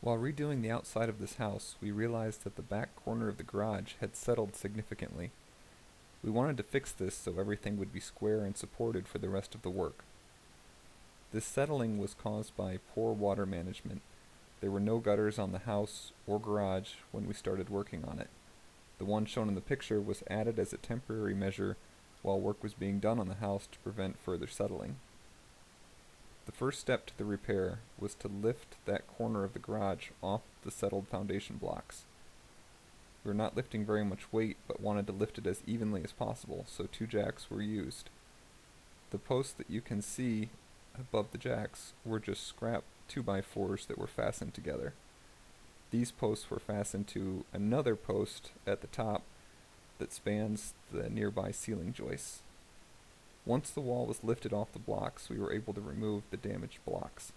While redoing the outside of this house, we realized that the back corner of the garage had settled significantly. We wanted to fix this so everything would be square and supported for the rest of the work. This settling was caused by poor water management. There were no gutters on the house or garage when we started working on it. The one shown in the picture was added as a temporary measure while work was being done on the house to prevent further settling. The first step to the repair was to lift that corner of the garage off the settled foundation blocks. We were not lifting very much weight, but wanted to lift it as evenly as possible, so 2 jacks were used. The posts that you can see above the jacks were just scrap 2x4s that were fastened together. These posts were fastened to another post at the top that spans the nearby ceiling joists. Once the wall was lifted off the blocks, we were able to remove the damaged blocks.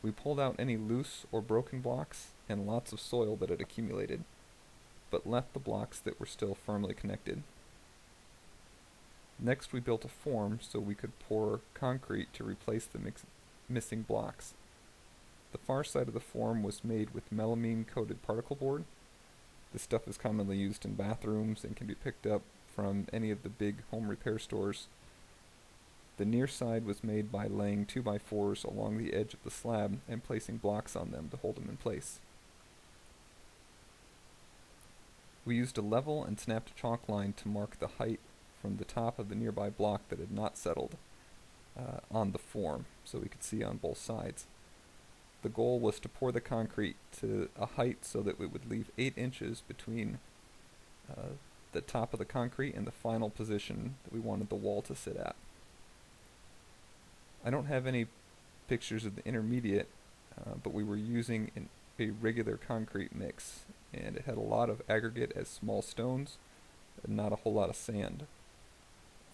We pulled out any loose or broken blocks and lots of soil that had accumulated, but left the blocks that were still firmly connected. Next, we built a form so we could pour concrete to replace the missing blocks. The far side of the form was made with melamine-coated particle board. This stuff is commonly used in bathrooms and can be picked up from any of the big home repair stores. The near side was made by laying 2x4s along the edge of the slab and placing blocks on them to hold them in place. We used a level and snapped a chalk line to mark the height from the top of the nearby block that had not settled on the form, so we could see on both sides. The goal was to pour the concrete to a height so that it would leave 8 inches between the top of the concrete and the final position that we wanted the wall to sit at. I don't have any pictures of the intermediate, but we were using a regular concrete mix, and it had a lot of aggregate as small stones and not a whole lot of sand.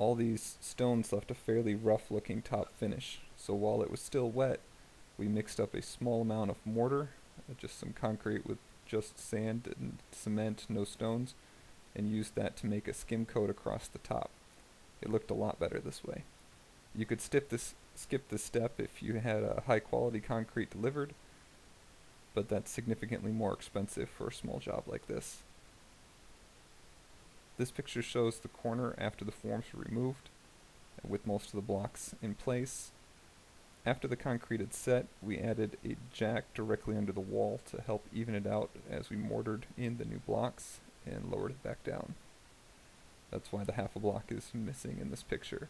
All these stones left a fairly rough looking top finish, so while it was still wet, we mixed up a small amount of mortar, just some concrete with just sand and cement, no stones, and used that to make a skim coat across the top. It looked a lot better this way. You could skip this step if you had a high quality concrete delivered, but that's significantly more expensive for a small job like this. This picture shows the corner after the forms were removed, with most of the blocks in place. After the concrete had set, we added a jack directly under the wall to help even it out as we mortared in the new blocks and lowered it back down. That's why the half a block is missing in this picture.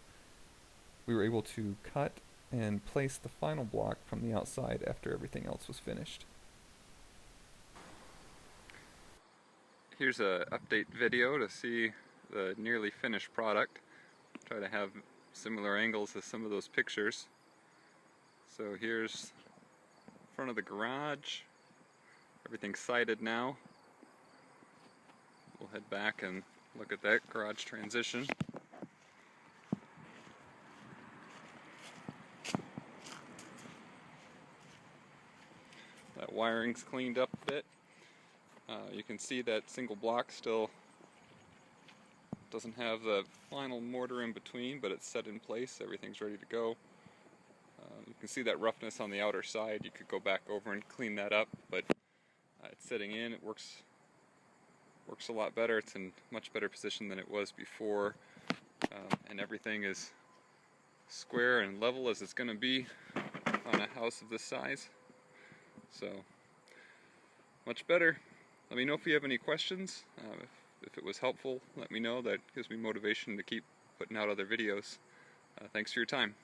We were able to cut and place the final block from the outside after everything else was finished. Here's a update video to see the nearly finished product. Try to have similar angles as some of those pictures. So here's front of the garage. Everything's sided now. We'll head back and look at that garage transition. That wiring's cleaned up a bit. You can see that single block still doesn't have the final mortar in between, but it's set in place. Everything's ready to go. You can see that roughness on the outer side. You could go back over and clean that up, but it's sitting in. It works a lot better. It's in much better position than it was before, and everything is square and level as it's going to be on a house of this size. So much better. Let me know if you have any questions. If it was helpful, let me know. That gives me motivation to keep putting out other videos. Thanks for your time.